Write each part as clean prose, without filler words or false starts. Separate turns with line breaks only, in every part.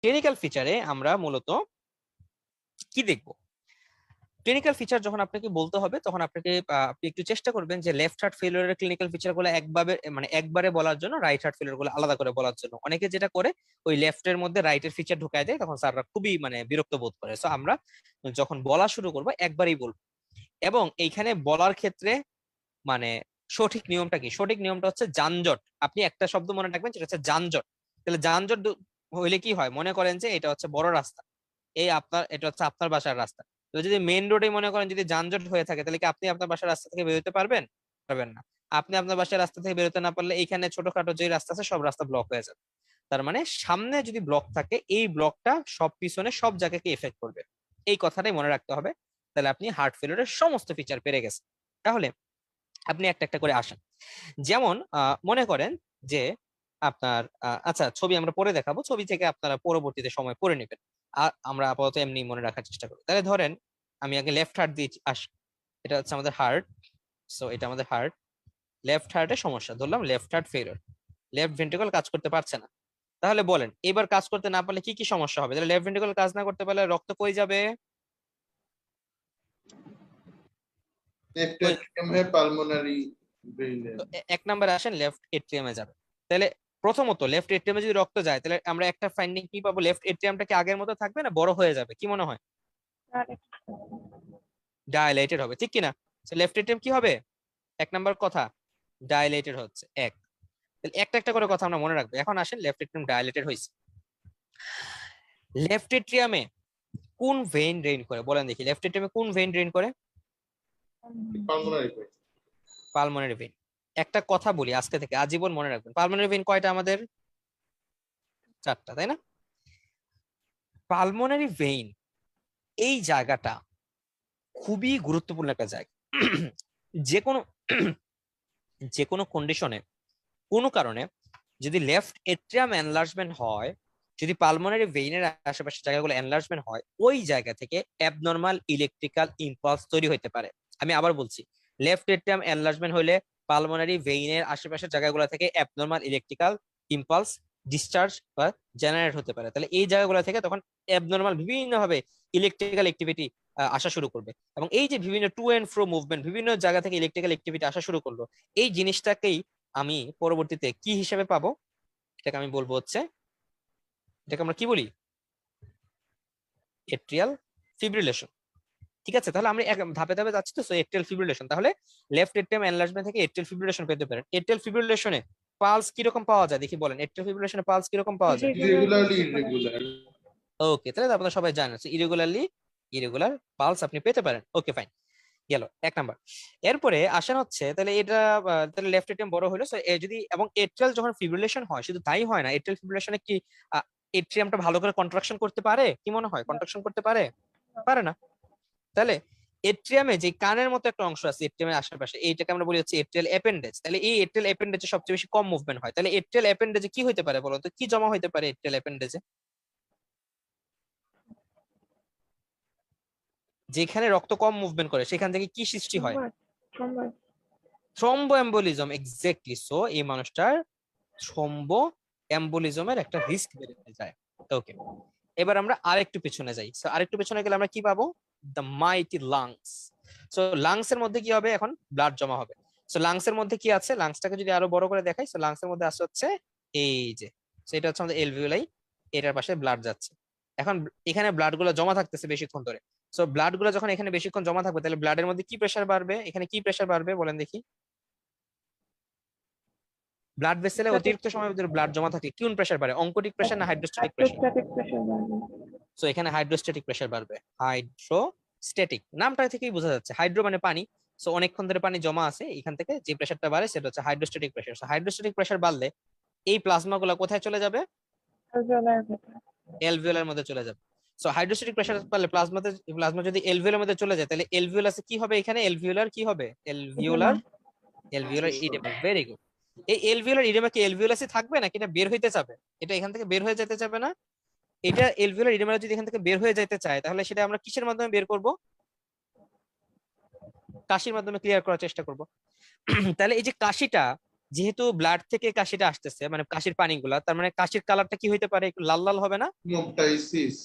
Clinical ফিচারে আমরা মূলত কি দেখব? ক্লিনিক্যাল ফিচার যখন আপনাকে বলতে হবে তখন আপনাকে আপনি একটু চেষ্টা করবেন যে লেফট হার্ট ফেলিওরের ক্লিনিক্যাল ফিচার গুলো একবারে বলার জন্য রাইট হার্ট ফেলিওর গুলো আলাদা করে বলার জন্য। অনেকে যেটা করে ওই লেফটের মধ্যে রাইটের ফিচার ঢুকায় দেয়, তখন স্যাররা খুবই বিরক্ত বোধ করে। সো আমরা যখন বলা শুরু করবো একবারই বলবো। এবং এইখানে বলার ক্ষেত্রে মানে সঠিক নিয়মটা কি? সঠিক নিয়মটা হচ্ছে যানজট। আপনি একটা শব্দ মনে রাখবেন, সেটা হচ্ছে যানজট। তাহলে যানজট হইলে কি হয়? মনে করেন যে এটা হচ্ছে বড় রাস্তা, এটা হচ্ছে আপনার বাসার রাস্তা। তো যদি মেইন রোডে মনে করেন যদি যানজট হয়ে থাকে, তাহলে কি আপনি আপনার বাসার রাস্তা থেকে বেরোতে পারবেন? পারবেন না। আপনি আপনার বাসার রাস্তা থেকে বেরোতে না পারলে এইখানে ছোটখাটো যে রাস্তা আছে সব রাস্তা ব্লক হয়ে যাবে। তার মানে সামনে যদি ব্লক থাকে, এই ব্লকটা সব পিছনে সব জায়গাকে এফেক্ট করবে। এই কথাটাই মনে রাখতে হবে। তাহলে আপনি হার্ট ফেলিওরের সমস্ত ফিচার পেরে গেছেন। তাহলে আপনি একটা একটা করে আসেন। যেমন মনে করেন যে আপনার আচ্ছা, ছবি আমরা পরে দেখাবো, ছবি থেকে আপনারা পরবর্তীতে সময় পড়ে নেবেন। আর আমরা আপাতত এমনি মনে রাখার চেষ্টা করি। তাহলে ধরেন আমি আগে লেফট হার্ট দিয়ে আসি। এটা হচ্ছে আমাদের হার্ট। সো এটা আমাদের হার্ট। লেফট হার্টের সমস্যা ধরলাম, left heart failure, left ventricle কাজ করতে পারছে না। তাহলে বলেন এবার কাজ করতে না পারলে কি কি সমস্যা হবে? তাহলে লেফট ভেন্ট্রিকল কাজ না করতে পারলে রক্ত কই যাবে?
लेफ्ट एट्रियम है पाल्मोनारी वेन है।
তো এক নম্বরে আসেন, লেফট এট্রিয়ামে যাবে। তাহলে প্রথমত লেফট এট্রিয়ামে যদি রক্ত যায়, তাহলে আমরা একটা ফাইন্ডিং কি পাবো? লেফট এট্রিয়ামটা কি আগের মতো থাকবে না বড় হয়ে যাবে? কি মনে হয়? ডায়ালেটেড হবে, ঠিক কিনা? লেফট এট্রিয়াম কি হবে? এক নম্বর কথা, ডায়ালেটেড হচ্ছে এক। তাহলে একটা একটা করে কথা আমরা মনে রাখবো। এখন আসেন, লেফট এট্রিয়াম ডায়ালেটেড হয়েছে, লেফট এট্রিয়ামে কোন ভেইন ড্রেন করে বলেন দেখি? লেফট এট্রিয়ামে কোন ভেইন ড্রেন করে?
पाल्मोनारी वेन।
Pulmonary vein. একটা কথা বলি আজকে থেকে আজীবন মনে রাখবেন, পালমোনারি ভেইন কয়টা আমাদের? চারটা, তাই না? পালমোনারি ভেইন এই জায়গাটা খুবই গুরুত্বপূর্ণ একটা জায়গা। যে কোনো যে কোনো কন্ডিশনে, কোনো কারণে যদি লেফট এট্রিয়াম এনলার্জমেন্ট হয়, যদি পালমোনারি ভেইনের আশেপাশে জায়গাগুলো এনলার্জমেন্ট হয়, ওই জায়গা থেকে অ্যাবনর্মাল ইলেকট্রিক্যাল ইম্পালস তৈরি হতে পারে। আমি আবার বলছি, লেফট এট্রিয়াম এনলার্জমেন্ট হলে পালমোনারি ভেইনের আশেপাশের জায়গাগুলো থেকে অ্যাবনর্মাল ইলেকট্রিক্যাল ইম্পালস ডিসচার্জ বা জেনারেট হতে পারে। তাহলে এই জায়গাগুলো থেকে তখন অ্যাবনর্মাল বিভিন্ন ভাবে ইলেকট্রিক্যাল অ্যাক্টিভিটি আসা শুরু করবে। এবং এই যে বিভিন্ন টু এন্ড ফ্রো মুভমেন্ট, বিভিন্ন জায়গা থেকে ইলেকট্রিক্যাল অ্যাক্টিভিটি আসা শুরু করলো, এই জিনিসটাকেই আমি পরবর্তীতে কি হিসেবে পাবো? এটাকে আমি বলবো হচ্ছে, এটাকে আমরা কি বলি? Atrial fibrillation. ঠিক আছে, তাহলে আমরা এক ধাপে ধাপে যাচ্ছি। তো এট্রিয়াল ফিব্রিলেশন, তাহলে লেফট এট্রিয়াম এনলার্জমেন্ট থেকে এট্রিয়াল ফিব্রিলেশন পেতে পারেন। এট্রিয়াল ফিব্রিলেশনে পালস কিরকম পাওয়া যায় দেখি বলেন? এট্রিয়াল ফিব্রিলেশনে পালস কিরকম পাওয়া যায়?
Irregularly irregular.
ওকে, তাহলে আপনারা সবাই জানেন ইরেগুলারলি ইরেগুলার পালস আপনি পেতে পারেন। ওকে, ফাইন, গেল এক নাম্বার। এরপরে আসেন হচ্ছে, তাহলে এটা তাহলে লেফট এটিএম বড় হলো। যদি এবং এট্রিয়াল যখন ফিব্রিলেশন হয়, শুধু তাই হয় না, এট্রিয়াল ফিব্রিলেশনে কি এট্রিয়ামটা ভালো করে কন্ট্রাকশন করতে পারে? কি মনে হয়, কন্ট্রাকশন করতে পারে? পারে না। তাহলে এট্রিয়ামে যে কানের মতো একটা অংশ আছে এট্রিয়ামের আশেপাশে, এইটাকে আমরা বলি হচ্ছে এট্রিয়াল অ্যাপেন্ডেজ। তাহলে এই এট্রিয়াল অ্যাপেন্ডেজে সবচেয়ে বেশি কম মুভমেন্ট হয়। তাহলে এট্রিয়াল অ্যাপেন্ডেজে কি হতে পারে বলো তো? কি জমা হতে পারে এট্রিয়াল অ্যাপেন্ডেজে? যেখানে রক্ত কম মুভমেন্ট করে সেখান থেকে কি সৃষ্টি হয়? Thrombo embolism, exactly. সো এই মানুষটার থ্রম্বো এম্বোলিজমের একটা রিস্ক বেড়ে যায়। ওকে, এবার আমরা আরেকটু পেছনে যাই। সো আরেকটু পেছনে গেলে আমরা কি পাবো? The mighty lungs. So lungs এর মধ্যে কি হবে? এখন ব্লাড জমা হবে। সো লাংস এর মধ্যে কি আছে? লাংসটাকে যদি আরো বড় করে দেখাই, সো লাংস এর মধ্যে আছে হচ্ছে এই যে, সো এটা হচ্ছে আমাদের এলভিওলাই, এটার পাশে ব্লাড যাচ্ছে। এখন এখানে ব্লাড গুলো জমা থাকতেছে বেশিক্ষণ ধরে। সো ব্লাড গুলো যখন এখানে বেশিক্ষণ জমা থাকবে, তাহলে ব্লাডের মধ্যে কি প্রেসার বাড়বে? এখানে কি প্রেসার বাড়বে বলেন দেখি? ব্লাড ভেসেলে অতিরিক্ত সময় ধরে ব্লাড জমা থাকে কোন প্রেসার বাড়ে? অঙ্কোটিক প্রেসার না হাইড্রোস্ট্যাটিক প্রেসার? সো এখানে হাইড্রোস্ট্যাটিক প্রেসার বাড়বে। হাইড্রোস্ট্যাটিক নামটা থেকেই বোঝা যাচ্ছে, হাইড্রো মানে পানি। সো অনেকক্ষণ ধরে পানি জমা আছে, এখান থেকে যে প্রেসারটা বাড়ে সেটা হচ্ছে hydrostatic pressure. So hydrostatic pressure বাড়লে এই প্লাজমা গুলো কোথায় চলে যাবে? এলভিওলার মধ্যে চলে যাবে। সো হাইড্রোস্ট্যাটিক প্রেসার বাড়লে প্লাজমা যদি এলভিওলার মধ্যে চলে যায়, তাহলে এলভিওলাসে কি হবে? এখানে এলভিওলার কি হবে? এলভিওলার এলভিওলার ইডেমা। Very good. এই এলভিওলার ইডেমা কি এলভিওলাসে থাকবে নাকি এটা বের হইতে যাবে? এটা এখান থেকে বের হয়ে যেতে যাবে না? এটা এলভিওলার ইডেমা যদি এখান থেকে বের হয়ে যেতে চায়, তাহলে সেটা আমরা কিসের মাধ্যমে বের করব? কাশির মাধ্যমে ক্লিয়ার করার চেষ্টা করব। তাহলে এই যে কাশিটা, যেহেতু ব্লাড থেকে কাশিটা আসতেছে, মানে কাশির পানিগুলা, তার মানে কাশির কালারটা কি হইতে পারে, একটু লাল লাল হবে না?
হেমোপটাইসিস।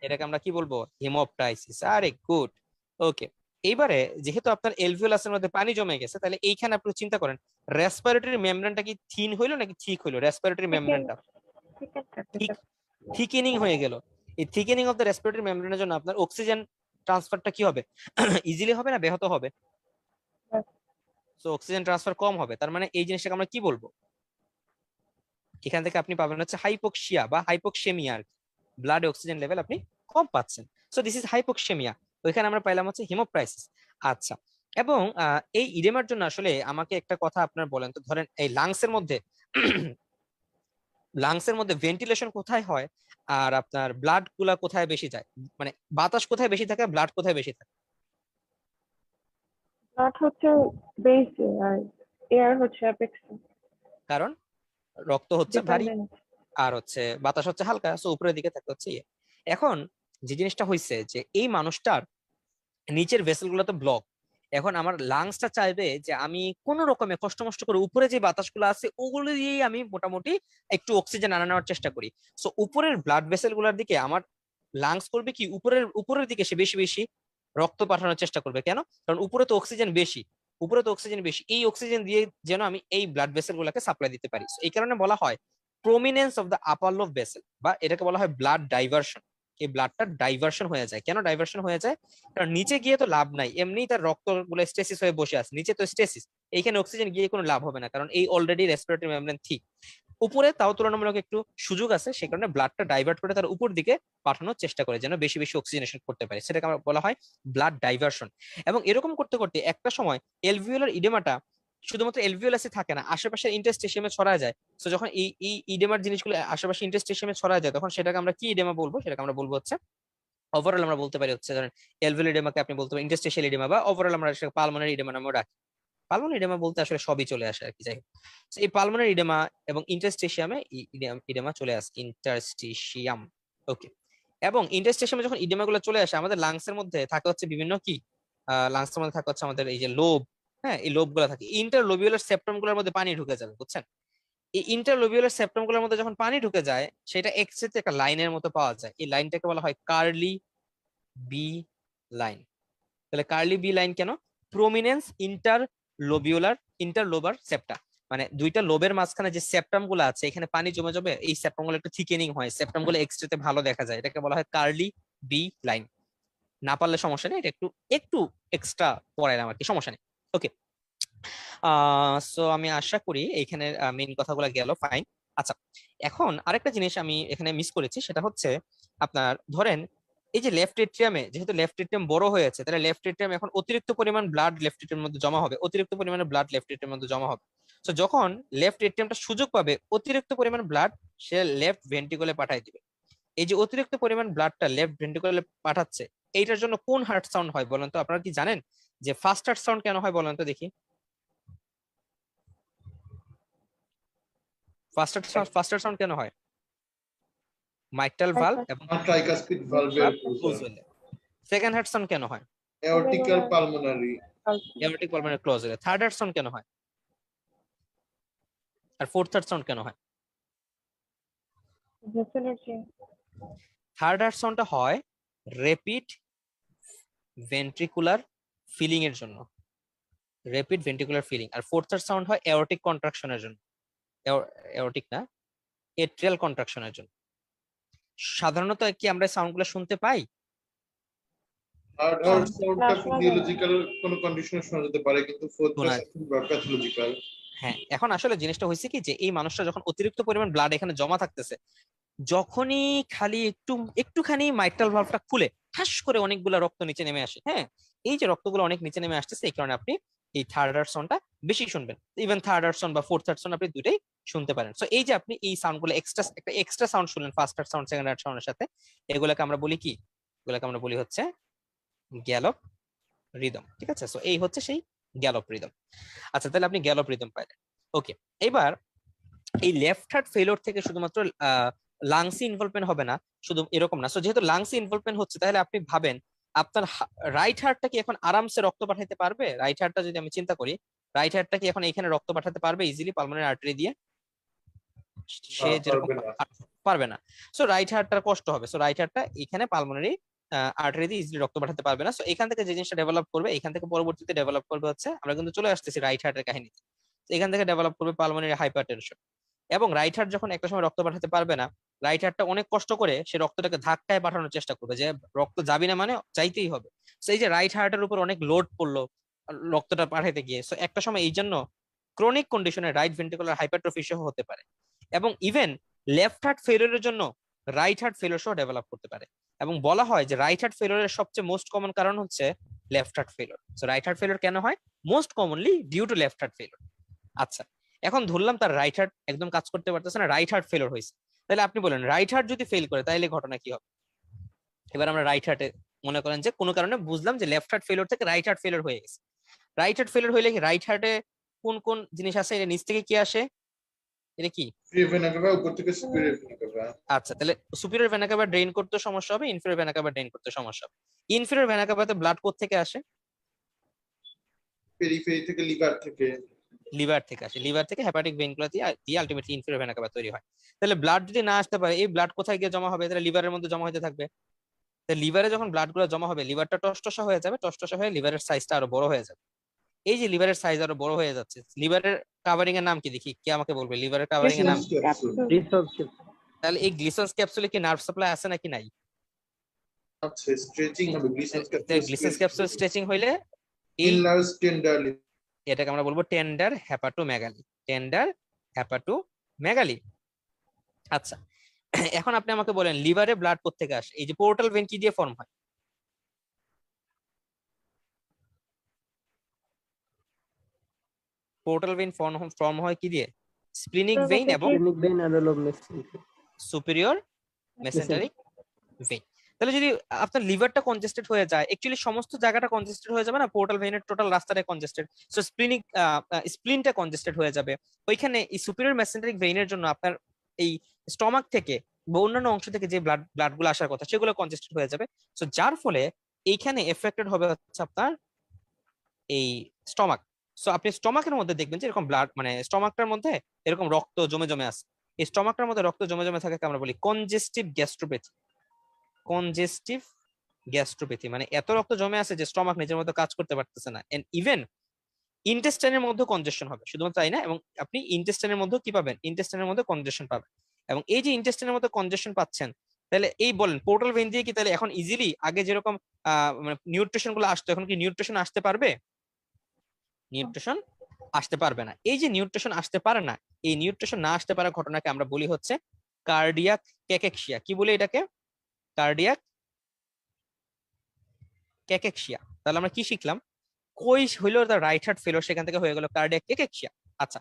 এটাকে আমরা কি বলবো? হিমোপটাইসিস। আরে গুড। ওকে, এইবারে যেহেতু আপনার এলভিওলাসের মধ্যে পানি জমে গেছে, তাহলে এইখানে আপনি চিন্তা করেন রেসপিরেটরি মেমব্রেনটা কি থিন হইলো নাকি ঠিক হইলো? রেসপিরেটরি মেমব্রেনটা ঠিক থিকেনিং হয়ে গেল। এই থিকেনিং অফ দ্য রেসপিরেটরি মেমব্রেনের জন্য আপনার অক্সিজেন ট্রান্সফারটা কি হবে? ইজিলি হবে না ব্যাহত হবে? তো অক্সিজেন ট্রান্সফার কম হবে, তার মানে এই জিনিসটাকে আমরা কি বলবো? এখান থেকে আপনি পাবেন হচ্ছে হাইপোক্সিয়া বা হাইপোক্সেমিয়া আর কি, ব্লাড অক্সিজেন লেভেল আপনি কম পাচ্ছেন। So this is hypoxaemia. ওইখানে আমরা পাইলাম হচ্ছে হিমোপ্রাইসিস। আচ্ছা, এবং এই ইডেমার জন্য আসলে আমাকে একটা কথা আপনার বলেন তো, ধরেন এই লাংসের মধ্যে লাংসের মধ্যে ভেন্টিলেশন কোথায় হয় আর আপনার ব্লাড গুলা কোথায় বেশি যায়, মানে বাতাস কোথায় বেশি থাকে, ব্লাড কোথায় বেশি থাকে?
ব্লাড হচ্ছে বেসে আর এয়ার হচ্ছে অ্যাপেক্সে।
কারণ রক্ত হচ্ছে ভারী
ডিপেন্ডেন্ট।
আর হচ্ছে বাতাস হচ্ছে হালকা, সো উপরের দিকে থাকে হচ্ছে ইয়ে। এখন যে জিনিসটা হয়েছে যে এই মানুষটার নিচের ভেসেল গুলো তো ব্লক। এখন আমার লাংসটা চাইবে যে আমি কোন রকমে কষ্ট মষ্ট করে উপরে যে বাতাসগুলো আছে ওগুলো দিয়েই আমি মোটামুটি একটু অক্সিজেন আনা নেওয়ার চেষ্টা করি। সো উপরের ব্লাড ভেসেল গুলোর দিকে আমার লাংস করবে কি, উপরের উপরের দিকে সে বেশি বেশি রক্ত পাঠানোর চেষ্টা করবে। কেন? কারণ উপরে তো অক্সিজেন বেশি, উপরে তো অক্সিজেন বেশি, এই অক্সিজেন দিয়ে যেন আমি এই ব্লাড ভেসেল গুলাকে সাপ্লাই দিতে পারি। So এই কারণে বলা হয় prominence of the upper lobe vessel, বা এটাকে বলা হয় ব্লাড ডাইভার্সন। এই ব্লাডটা ডাইভার্সন হয়ে যায়। কেন ডাইভার্সন হয়ে যায়? কারণ নিচে গিয়ে তো লাভ নাই, এমনি তার রক্ত গুলো স্টেসিস হয়ে বসে আছে, নিচে তো স্টেসিস, এইখানে অক্সিজেন গিয়ে কোনো লাভ হবে না, কারণ এই অলরেডি রেসপিরেটরি মেমব্রেন ঠিক। উপরে তাও তুলনামূলক একটু সুযোগ আছে, সে কারণে ব্লাডটা ডাইভার্ট করে তার উপর দিকে পাঠানোর চেষ্টা করে যেন বেশি বেশি অক্সিজেনেশন করতে পারে, সেটাকে আমরা বলা হয় ব্লাড ডাইভার্সন। এবং এরকম করতে করতে একটা সময় এলভিওলার ইডেমাটা শুধুমাত্র এলভিওলাসে থাকে না, আশেপাশের ইন্টারস্টিশিয়ামে ছড়ায় যায়। তো যখন এই ইডেমার জিনিসগুলো আশেপাশে ইন্টারস্টিশিয়ামে ছড়ায় যায়, তখন সেটাকে আমরা কি ইডেমা বলবো? সেটাকে আমরা বলবো হচ্ছে ওভারঅল, আমরা বলতে পারি হচ্ছে ধরেন এলভিওলার ইডেমাকে আপনি বলতে পারেন ইন্টারস্টিশিয়াল ইডেমা, বা ওভারঅল আমরা সেটাকে পালমোনারি ইডেমা নামে রাখি। পালমোনারি ইডেমা বলতে আসলে সবই চলে আসে আর কি, যাই হোক। So, এই পালমোনারি ইডেমা এবং ইন্টারস্টিশিয়ামে ইডেমা চলে আসে, ইন্টারস্টিশিয়াম। ওকে, এবং ইন্টারস্টিশিয়ামে যখন ইডেমা গুলো চলে আসে, আমাদের লাংসের মধ্যে থাকে হচ্ছে বিভিন্ন কি, লাংসের মধ্যে থাকে হচ্ছে আমাদের এই যে লোব। হ্যাঁ, এই লোব গুলো থাকে, ইন্টারলোবিউলার সেপ্টাম গুলোর মধ্যে পানি ঢুকে যাবে, বুঝছেন? এই ইন্টারলোবিউলার সেপ্টাম গুলোর মধ্যে যখন পানি ঢুকে যায়, সেটা এক্সেতে একটা লাইনের মতো পাওয়া যায়, এই লাইনটাকে বলা হয় কার্লি বি লাইন। তাহলে কার্লি বি লাইন কেন? প্রমিনেন্স ইন্টারলোবার সেপ্টা, মানে দুইটা লোবের মাঝখানে যে সেপ্টাম গুলো আছে, এখানে পানি জমে যাবে, এই সেপ্টাম গুলো একটু থিকেনিং হয়, সেপ্টাম গুলো এক্সট্রাতে ভালো দেখা যায়, এটাকে বলা হয় কার্লি বি লাইন। না পারলে সমস্যা নেই, এটা একটু একটু এক্সট্রা পড়াইলাম আর কি, সমস্যা নেই। ওকে, সো আমি আশা করি এইখানে মেইন কথাগুলো গেল, ফাইন। আচ্ছা, এখন আরেকটা জিনিস আমি এখানে মিস করেছি, সেটা হচ্ছে আপনার ধরেন এই যে লেফট এট্রিয়ামে, যেহেতু লেফট এট্রিয়াম বড় হয়েছে, তাহলে লেফট এট্রিয়াম এখন অতিরিক্ত পরিমাণ ব্লাড লেফট এট্রিয়ামের মধ্যে জমা হবে, অতিরিক্ত পরিমাণে ব্লাড লেফট এট্রিয়ামের মধ্যে জমা হবে। তো যখন লেফট এট্রিয়ামটা সুযোগ পাবে অতিরিক্ত পরিমাণ ব্লাড সে লেফট ভেন্ট্রিকলে পাঠায় দিবে। এই যে অতিরিক্ত পরিমাণ ব্লাডটা লেফট ভেন্ট্রিকলে পাঠাচ্ছে, এইটার জন্য কোন হার্ট সাউন্ড হয় বলেন তো? আপনারা কি জানেন যে ফার্স্ট হার্ট সাউন্ড কেন হয় বলেন তো দেখি? ফার্স্ট সাউন্ড কেন হয়? মাইট্রাল ভালভ এবং
ট্রাইকাসপিড ভালভের
ক্লোজ হলে। সেকেন্ড হার্ট সাউন্ড কেন হয়?
এওরটিক্যাল পালমোনারি।
এওরটিক পালমোনারি ক্লোজ হলে। থার্ড হার্ট সাউন্ড কেন হয়? আর ফোর্থ হার্ট সাউন্ড কেন হয়? থার্ড হার্ট সাউন্ডটা হয় র্যাপিড ভেন্ট্রিকুলার ফিলিং এর জন্য, র্যাপিড ভেন্ট্রিকুলার ফিলিং। আর ফোর্থ হার্ট সাউন্ড হয় এওরটিক কন্ট্রাকশনের জন্য, এওরটিক না, এট্রিয়াল কন্ট্রাকশনের জন্য। সাধারণত কি আমরা সাউন্ডগুলো শুনতে পাই?
থার্ড হার্ট সাউন্ডটা ফিজিওলজিক্যাল কোন কন্ডিশনে শোনা যেতে পারে, কিন্তু ফোর্থ হার্ট বা প্যাথোলজিক্যাল।
হ্যাঁ, এখন আসলে জিনিসটা হয়েছে কি যে এই মানুষটা যখন অতিরিক্ত পরিমাণ ব্লাড এখানে জমা থাকতেছে, যখনই খালি একটুখানি মাইট্রাল ভালভটা খুলে ঠাস করে অনেকগুলা রক্ত নিচে নেমে আসে। হ্যাঁ, এই যে রক্তগুলো অনেক নিচে নেমে আসতেছে, এই কারণে আপনি এই থার্ড হার্ট সাউন্ডটা বেশি শুনবেন। ইভেন থার্ড হার্ট সাউন্ড বা ফোর্থ হার্ট সাউন্ড আপনি দুটাই শুনতে পারেন। সো এই যে আপনি এই সাউন্ডগুলো একটা এক্সট্রা সাউন্ড শুনলেন first heart sound second heart সাউন্ডের সাথে, এগুলোকে আমরা বলি কি? এগুলোকে আমরা বলি হচ্ছে গ্যালপ রিদম। ঠিক আছে, সো এই হচ্ছে সেই গ্যালপ রিদম। আচ্ছা, তাহলে আপনি গ্যালপ রিদম পাইলেন। ওকে, এবার এই লেফট হার্ট ফেলিওর থেকে শুধুমাত্র লাংসি ইনভলভমেন্ট হবে না, শুধু এরকম না। সো যেহেতু লাংসি ইনভলভমেন্ট হচ্ছে, তাহলে আপনি ভাবেন আপনার রাইট হার্টটা কি এখন আরামসে রক্ত পাঠাইতে পারবে? রাইট হার্টটা যদি আমি চিন্তা করি, রাইট হার্টটা কি এখন এখানে রক্ত পাঠাতে পারবে ইজিলি পালমোনারি আর্টারি দিয়ে? সে যেরকম
পারবে না।
পারবে না। সো রাইট হার্টটার কষ্ট হবে। সো রাইট হার্টটা এখানে পালমোনারি আর্টারি দিয়ে ইজিলি রক্ত পাঠাতে পারবে না। সো এখান থেকে যে জিনিসটা ডেভেলপ করবে, এখান থেকে পরবর্তীতে ডেভেলপ করবে হচ্ছে, আমরা কিন্তু চলে আসতেছি রাইট হার্টের কাহিনীতে। এখান থেকে ডেভেলপ করবে পালমোনারি হাইপারটেনশন। এবং রাইট হার্ট যখন একটা সময় রক্ত পাঠাতে পারবে না, রাইট হার্টটা অনেক কষ্ট করে সে রক্তটাকে ধাক্কায় পাঠানোর চেষ্টা করবে, যে রক্ত যাবি না মানে চাইতেই হবে। তো এই যে রাইট হার্টের উপর অনেক লোড পড়লো রক্তটা পাঠাতে গিয়ে, সো একটা সময় এই জন্য ক্রনিক কন্ডিশনে রাইট ভেন্ট্রিকুলার হাইপারট্রফি সহ হতে পারে। এবং ইভেন লেফট হার্ট ফেলিওরের জন্য রাইট হার্ট ফেলিওর সহ ডেভেলপ করতে পারে। এবং বলা হয় যে রাইট হার্ট ফেলিওরের সবচেয়ে মোস্ট কমন কারণ হচ্ছে left heart failure. So right heart failure কেন হয়? Most commonly due to left heart failure. আচ্ছা, এখন ধরলাম তার রাইট হার্ট একদম কাজ করতে পারতেছে না, রাইট হার্ট ফেলিওর হয়েছে। তাহলে আপনি বলেন রাইট হার্ট যদি ফেল করে তাহলে ঘটনা কি হবে? এবার আমরা রাইট হার্টে মনে করেন যে কোনো কারণে বুঝলাম যে লেফট হার্ট ফেলিওর থেকে রাইট হার্ট ফেলিওর হয়ে গেছে। রাইট হার্ট ফেলিওর হইলে কি রাইট হার্টে কোন কোন জিনিস আছে? এটা নিচ থেকে কি আসে? এটা কি?
সুপিরিয়র ভেনা কাভা, উপর থেকে সুপিরিয়র ভেনা কাভা।
আচ্ছা, তাহলে সুপিরিয়র ভেনা কাভা ড্রেন করতে সমস্যা হবে, ইনফেরিয়র ভেনা কাভা ড্রেন করতে সমস্যা হবে। ইনফেরিয়র ভেনা কাভাতে ব্লাড কোথা থেকে আসে?
পেরিফেরি থেকে, লিভার থেকে।
লিভার থেকে আসে। লিভার থেকে হেপাটিক ভেইনগুলো দিয়ে আলটিমেটলি ইনফেরিয়র ভেনা কাভা তৈরি হয়। তাহলে ব্লাড যদি না আসতে পারে, এই ব্লাড কোথায় গিয়ে জমা হবে? তাহলে লিভারের মধ্যে জমা হতে থাকবে। তাহলে লিভারে যখন ব্লাড গুলো জমা হবে, লিভারটা টসটসা হয়ে যাবে, টসটসা হয়ে লিভারের সাইজটা আরো বড় হয়ে যাবে। এই যে লিভারের সাইজ আরো বড় হয়ে যাচ্ছে, লিভারের কাভারিং এর নাম কি? দেখি কে আমাকে বলবে লিভারের কাভারিং এর নাম। তাহলে এই গ্লিসন্স ক্যাপসুলে কি নার্ভ সাপ্লাই আছে নাকি নাই?
আচ্ছা, স্ট্রেচিং হবে গ্লিসন্স
গ্লিসন্স ক্যাপসুল স্ট্রেচিং হইলে এই
ইনলার্জ টেন্ডারলি,
এটাকে আমরা বলবো টেন্ডার হেপাটোমেগালি। Tender hepatomegaly. আচ্ছা, এখন আপনি আমাকে বলেন লিভারে ব্লাড কোত্থেকে আসে? এই যে পোর্টাল ভেন কি দিয়ে ফর্ম হয়? পোর্টাল ভেন ফর্ম হয় কি দিয়ে? স্প্লিনিক ভেইন এবং সুপিরিয়র মেসেন্টারিক ভেইন। তাহলে যদি আপনার লিভারটা কনজেস্টেড হয়ে যায়, অ্যাকচুয়ালি সমস্ত জায়গাটা কনজেস্টেড হয়ে যাবে না, পোর্টাল ভেইনের টোটাল রাস্তাটা কনজেস্টেড। সো স্প্লিনটা কনজেস্টেড হয়ে যাবে। ওইখানে এই সুপিরিয়র মেসেন্টারিক ভেইনের জন্য আপনার এই স্টমাক থেকে বা অন্যান্য অংশ থেকে যে ব্লাড গুলো আসার কথা সেগুলো কনজেস্টেড হয়ে যাবে। সো যার ফলে এইখানে এফেক্টেড হবে হচ্ছে আপনার এই স্টমাক। সো আপনি স্টমাকের মধ্যে দেখবেন যে এরকম ব্লাড, মানে স্টমাকটার মধ্যে এরকম রক্ত জমে জমে আছে। এই স্টমাকটার মধ্যে রক্ত জমে জমে থাকে আমরা বলি কনজেস্টিভ গ্যাস্ট্রোপ্যাথি। কনজেস্টিভ গ্যাস্ট্রোপ্যাথি মানে এত রক্ত জমে আছে যে স্টমাক নিজের মতো কাজ করতে পারতেছে না। এন্ড ইভেন ইন্টেস্টাইনের মধ্যে কনজেশন হবে, শুধুমাত্র তাই না, এবং আপনি ইন্টেস্টাইনের মধ্যে কি পাবেন? ইন্টেস্টাইনের মধ্যে কনজেশন পাবেন। এবং এই যে ইন্টেস্টাইনের মধ্যে কনজেশন পাচ্ছেন, তাহলে এই বলেন পোর্টাল ভেইন দিয়ে কি তাহলে এখন ইজিলি আগে যেরকম মানে নিউট্রিশন গুলো আসতো, এখন কি নিউট্রিশন আসতে পারবে? নিউট্রিশন আসতে পারবে না। এই যে নিউট্রিশন আসতে পারে না, এই নিউট্রিশন না আসতে পারার ঘটনাকে আমরা বলি হচ্ছে কার্ডিয়াক ক্যাকেক্সিয়া। কি বলে এটাকে? কার্ডিয়াক ক্যাকেক্সিয়া। তাহলে আমরা কি শিখলাম? কই হইলো তার রাইট হার্ট ফেলিওর, সেখান থেকে হয়ে গেল কার্ডিয়াক ক্যাকেক্সিয়া। আচ্ছা,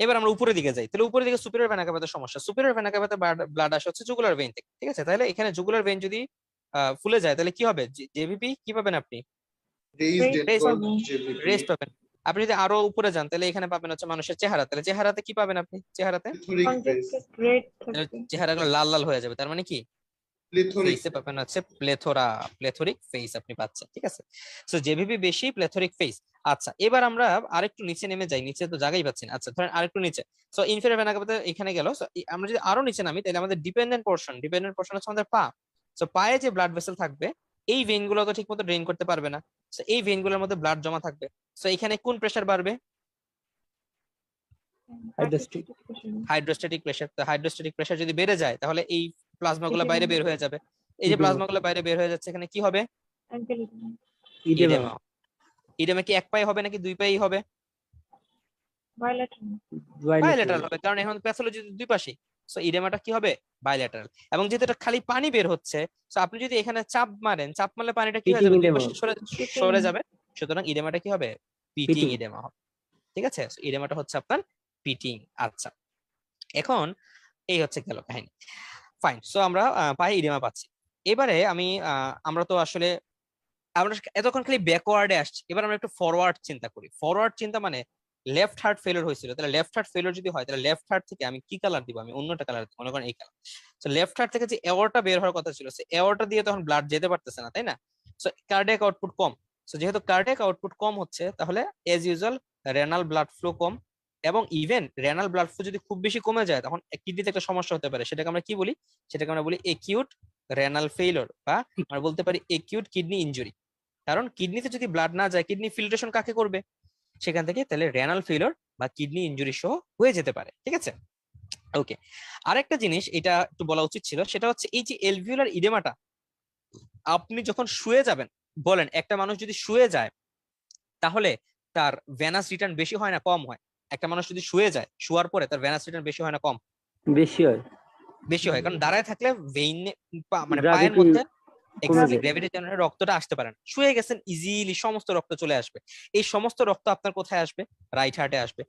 এবার আমরা উপরের দিকে যাই। তাহলে উপরের দিকে সুপিরিয়র ভেনা কাভাতে সমস্যা। সুপিরিয়র ভেনা কাভাতে ব্লাড আসে হচ্ছে জুগুলার ভেইন থেকে, ঠিক আছে? তাহলে এখানে জুগুলার ভেইন যদি ফুলে যায় তাহলে কি হবে? জেভিপি কি পাবেন আপনি? রেস্ট পাবেন। আপনি যদি আরো উপরে যান তাহলে এখানে পাবেন হচ্ছে মানুষের চেহারা। তাহলে চেহারাতে কি পাবেন আপনি? চেহারাতে চেহারাগুলো লাল লাল হয়ে যাবে, তার মানে কি ফেসে পাবেন হচ্ছে প্লেথোরিক ফেস আপনি পাচ্ছেন, ঠিক আছে? সো জেভিপি বেশি, প্লেথোরিক ফেস। আচ্ছা, এবার আমরা আরেকটু নিচে নেমে যাই। নিচে তো জায়গাই পাচ্ছি না। আচ্ছা, ধরেন আরেকটু নিচে। সো ইনফেরিয়র ভেনা কাভাতে এখানে গেল। সো আমরা যদি আরো নিচে নামি তাহলে আমাদের ডিপেন্ডেন্ট পোর্শন হচ্ছে আমাদের পা। সো পায়ে যে ব্লাড ভেসেল থাকবে, এই ভেইন গুলো তো ঠিকমতো ড্রেন করতে পারবে না। সো এই ভেইন গুলোর মধ্যে ব্লাড জমা থাকবে। সো এখানে কোন প্রেসার বাড়বে? Hydrostatic pressure. তো হাইড্রোস্ট্যাটিক প্রেসার যদি বেড়ে যায় তাহলে এই প্লাজমা গুলো বাইরে বের হয়ে যাবে। এই যে প্লাজমা গুলো বাইরে বের হয়ে যাচ্ছে, এখানে কি হবে? ইডেমা। ইডেমা কি এক পায়ে হবে নাকি দুই পায়েই হবে? বাইলেটারাল হবে, কারণ এখন প্যাথোলজি দুই পাশে। সো ইডেমাটা কি হবে? বাইলেটারাল। এবং যেহেতু এটা খালি পানি বের হচ্ছে, সো আপনি যদি এখানে চাপ মারলে পানিটা কি হয়ে যাবে? দুই পাশে সরে যাবে। সুতরাং ইডেমাটা কি হবে? পিটিং ইডেমা হবে, ঠিক আছে? ইডেমাটা হচ্ছে আপনার পিটিং। আচ্ছা, এখন এই হচ্ছে গেল কাহিনী। ফাইন। সো আমরা পায়ে ইডেমা পাচ্ছি। এবারে আমরা তো আসলে আমরা এতক্ষণ খালি ব্যাকওয়ার্ডে আসছি, এবার আমরা একটু ফরওয়ার্ড চিন্তা করি। ফরওয়ার্ড চিন্তা মানে লেফট হার্ট ফেলিওর হয়েছিল, তাহলে লেফট হার্ট ফেলিওর যদি হয় তাহলে লেফট হার্ট থেকে আমি কি কালার দিব? আমি অন্যটা কালার দিব, মনে করেন এই কালার। সো লেফট হার্ট থেকে যে এওয়ার্টা বের হওয়ার কথা ছিল, সে এওয়ার্টা দিয়ে তখন ব্লাড যেতে পারতেছে না, তাই না? সো কার্ডিয়াক আউটপুট কম। সো যেহেতু কার্ডিয়াক আউটপুট কম হচ্ছে, তাহলে as usual renal blood flow কম, এবং ইভেন রেনাল ব্লাড ফ্লো যদি খুব বেশি কমে যায় তখন কিডনিতে একটা সমস্যা হতে পারে, সেটাকে আমরা কি বলি, সেটাকে আমরা বলি একিউট রেনাল ফেইলিওর, বা আমরা বলতে পারি একিউট কিডনি ইনজুরি। কারণ কিডনিতে যদি ব্লাড না যায়, কিডনি ফিল্ট্রেশন কাকে করবে সেখান থেকে, তাহলে রেনাল ফেইলিওর বা কিডনি ইনজুরি সহ হয়ে যেতে পারে। ঠিক আছে, ওকে। আরেকটা জিনিস এটা একটু বলা উচিত ছিল, সেটা হচ্ছে এই যে এলভিউলার ইডেমাটা, আপনি যখন শুয়ে যাবেন, বলেন একটা মানুষ যদি শুয়ে যায় তাহলে তার ভেনাস রিটার্ন বেশি হয় না কম হয়? একটা মানুষ যদি শুয়ে যায়, শোয়ার পরে তার ভেনাস রিটার্ন বেশি হয় না কম?
বেশি হয়,
বেশি হয়, কারণ দাঁড়ায় থাকলে ভেইন মানে পায়ের
গ্র্যাভিটি
মধ্যে
কমে
এক্স্যাক্টলি
যায়।
গ্র্যাভিটির জন্য রক্তটা আসতে পারে না। শুয়ে গেছেন, ইজিলি সমস্ত রক্ত চলে আসবে। এই সমস্ত রক্ত আপনার কোথায় আসবে? রাইট হার্টে আসবে।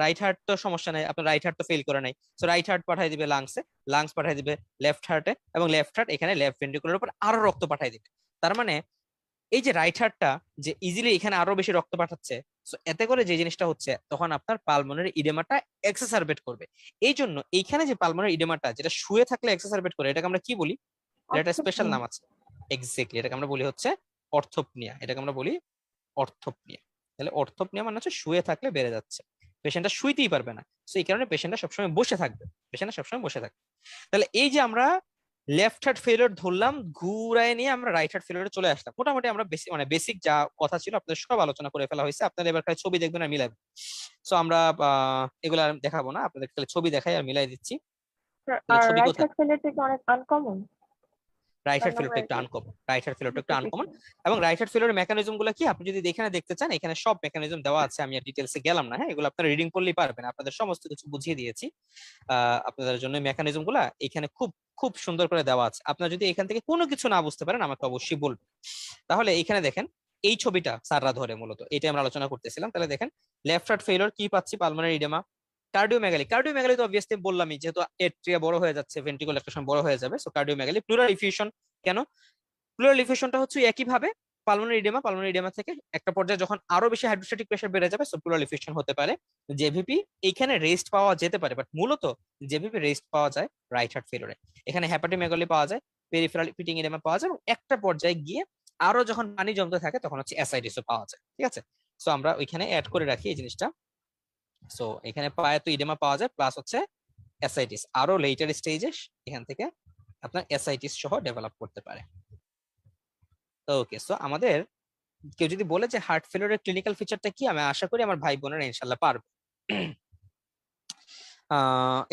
রাইট হার্ট তো সমস্যা নাই, আপনার রাইট হার্ট তো ফেল করে নাই, সো রাইট হার্ট পাঠাই দিবে লাংসে, লাংস পাঠাই দিবে লেফট হার্টে, এবং লেফট হার্ট এখানে লেফট ভেন্ট্রিকুলার উপর আরো রক্ত পাঠাই দিবে। তার মানে এই যে রাইট হার্টটা যে ইজিলি এখানে আরো বেশি রক্ত পাঠাচ্ছে, সো এতে করে যে জিনিসটা হচ্ছে, তখন আপনার পালমোনারি ইডেমাটা এক্সাসারবেট করবে। এই জন্য এইখানে যে পালমোনারি ইডেমাটা যেটা শুয়ে থাকলে এক্সাসারবেট করে, এটাকে আমরা কি বলি? এটা স্পেশাল নাম আছে, এক্স্যাক্টলি, এটাকে আমরা বলি হচ্ছে অর্থোপনিয়া। এটাকে আমরা বলি অর্থোপনিয়া। তাহলে অর্থোপনিয়া মানে হচ্ছে শুয়ে থাকলে বেড়ে যাচ্ছে, পেশেন্টটা শুইতেই পারবে না, সো এই কারণে পেশেন্টটা সবসময় বসে থাকবে, পেশেন্টটা সবসময় বসে থাকবে। তাহলে এই যে আমরা লেফট হার্ট ফেলিওর ধরলাম, ঘুরায় নিয়ে আমরা রাইট হার্ট ফেলিওরে চলে আসলাম। মোটামুটি আমরা বেসিক যা কথা ছিল আপনাদের সব আলোচনা করে ফেলা হয়েছে। আপনারা এবার খালি ছবি দেখবেন আর মিলাবেন। সো আমরা এগুলো আর দেখাবো না, আপনাদের খালি ছবি দেখাই আর মিলাই দিচ্ছি। তাহলে
আর
ছবি
রাইট
কোথায়?
হার্ট ফেলিয়ার থেকে অনেক আনকমন।
রাইট হার্ট ফেলিওরটা একটু আনকমন, রাইট হার্ট ফেলিওরটা একটু আনকমন। এবং রাইট হার্ট ফেলিওরের মেকানিজম গুলো কি, আপনি যদি এখানে দেখতে চান, এখানে সব মেকানিজম দেওয়া আছে, আমি আর ডিটেলসে গেলাম না। হ্যাঁ, এগুলো আপনারা রিডিং করলেই পারবেন, আপনাদের সমস্ত কিছু বুঝিয়ে দিয়েছি। আপনাদের জন্য মেকানিজম গুলা এখানে খুব খুব সুন্দর করে দেওয়া আছে। আপনারা যদি এখান থেকে কোনো কিছু না বুঝতে পারেন আমাকে অবশ্যই বলবেন। তাহলে এখানে দেখেন, এই ছবিটা স্যাররা ধরে, মূলত এটাই আমরা আলোচনা করতেছিলাম। তাহলে দেখেন লেফট হার্ট ফেলিওর কি পাচ্ছি, পালমোনারি ইডেমা, কার্ডিওমেগালি। কার্ডিওমেগালি তো অবভিয়াসলি বললামই, যেহেতু এট্রিয়া বড় হয়ে যাচ্ছে, ভেন্ট্রিকল একটা সময় বড় হয়ে যাবে, সো কার্ডিওমেগালি। প্লুরাল ইফিউশন, কেন? প্লুরাল ইফিউশনটা হচ্ছে একই ভাবে পালমোনারি ইডেমা থেকে একটা পর্যায়ে যখন আরো বেশি হাইড্রোস্ট্যাটিক প্রেসার বেড়ে যাবে, সো প্লুরাল ইফিউশন হতে পারে। জেভিপি এইখানে রেস্ট পাওয়া যেতে পারে, বাট মূলত জেভিপি রেস্ট পাওয়া যায় রাইট হার্ট ফেলিওরে। এখানে হ্যাপাটোমেগালি পাওয়া যায়, পেরিফেরাল পিটিং ইডেমা পাওয়া যায়, এবং একটা পর্যায়ে গিয়ে আরো যখন পানি জমতে থাকে তখন হচ্ছে অ্যাসাইটিসও পাওয়া যায়। ঠিক আছে, সো আমরা ওইখানে অ্যাড করে রাখি এই জিনিসটা। সো এখানে পায়ে তো ইডেমা পাওয়া যায়, প্লাস হচ্ছে অ্যাসাইটিস আরো লেটার স্টেজে এখান থেকে আপনার অ্যাসাইটিস সহ ডেভেলপ করতে পারে। ওকে, সো আমাদের কেউ যদি বলে যে হার্ট ফেলিওরের ক্লিনিক্যাল ফিচারটা কি, আমি আশা করি আমার ভাই বোনেরা ইনশাল্লাহ পারবে।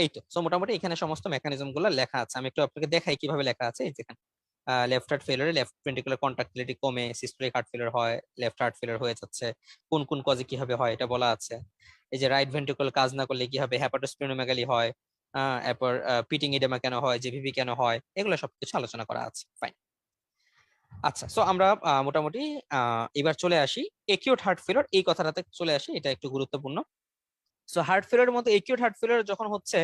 এই তো, সো মোটামুটি এখানে সমস্ত মেকানিজম গুলো লেখা আছে। আমি একটু আপনাকে দেখাই কিভাবে লেখা আছে। এই দেখেন, লেফট হার্ট ফেলিওরে লেফট ভেন্ট্রিকুলার কন্ট্রাক্টিলিটি কমে সিস্টোলিক হার্ট ফেলিওর হয়, লেফট হার্ট ফেলিওর হয়ে যাচ্ছে, কোন কোন কজে কিভাবে হয় এটা বলা আছে। এই যে রাইট ভেন্ট্রিকুলার কাজ না করলে কি হবে, হ্যাপাটোস্প্লেনোমেগালি হয়, এরপর পিটিং ইডেমা কেন হয়, জেভিপি কেন হয়, এগুলো সবকিছু আলোচনা করা আছে। ফাইন, আচ্ছা। সো আমরা মোটামুটি এবার চলে আসি একিউট হার্ট ফেলিওর, এই কথাটাতে চলে আসি, এটা একটু গুরুত্বপূর্ণ। সো হার্ট ফেলিওরের মধ্যে একিউট হার্ট ফেলিওর যখন হচ্ছে,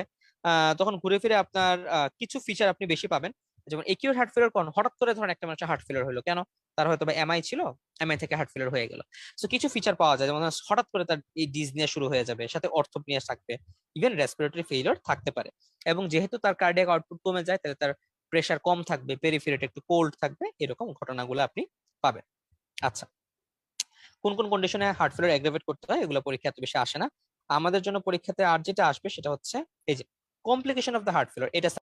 তখন ঘুরে ফিরে আপনার কিছু ফিচার আপনি বেশি পাবেন। যেমন একিউট হার্ট ফেলিওর কোন, হঠাৎ করে ধরেন একটা মানুষের হার্ট ফেলিওর হলো, কেন? তার হয়তো বা এমআই ছিল, এমআই থেকে হার্ট ফেলিওর হয়ে গেল। সো কিছু ফিচার পাওয়া যায়, যেমন হঠাৎ করে তার এই ডিজনিয়া শুরু হয়ে যাবে, সাথে অর্থোপনিয়া থাকবে, ইভেন রেসপিরেটরি ফেলিওর থাকতে পারে। এবং যেহেতু তার কার্ডিয়াক আউটপুট কমে যায়, তাহলে তার প্রেসার কম থাকবে, পেরিফেরিটা একটু কোল্ড থাকবে, এরকম ঘটনাগুলো আপনি পাবেন। আচ্ছা, কোন কোন কন্ডিশনে হার্ট ফেলিওর এগ্রাভেট করতে হয়, এগুলো পরীক্ষা এত বেশি আসে না। আমাদের জন্য পরীক্ষাতে আর যেটা আসবে সেটা হচ্ছে এই যে complication of the heart failure, এটা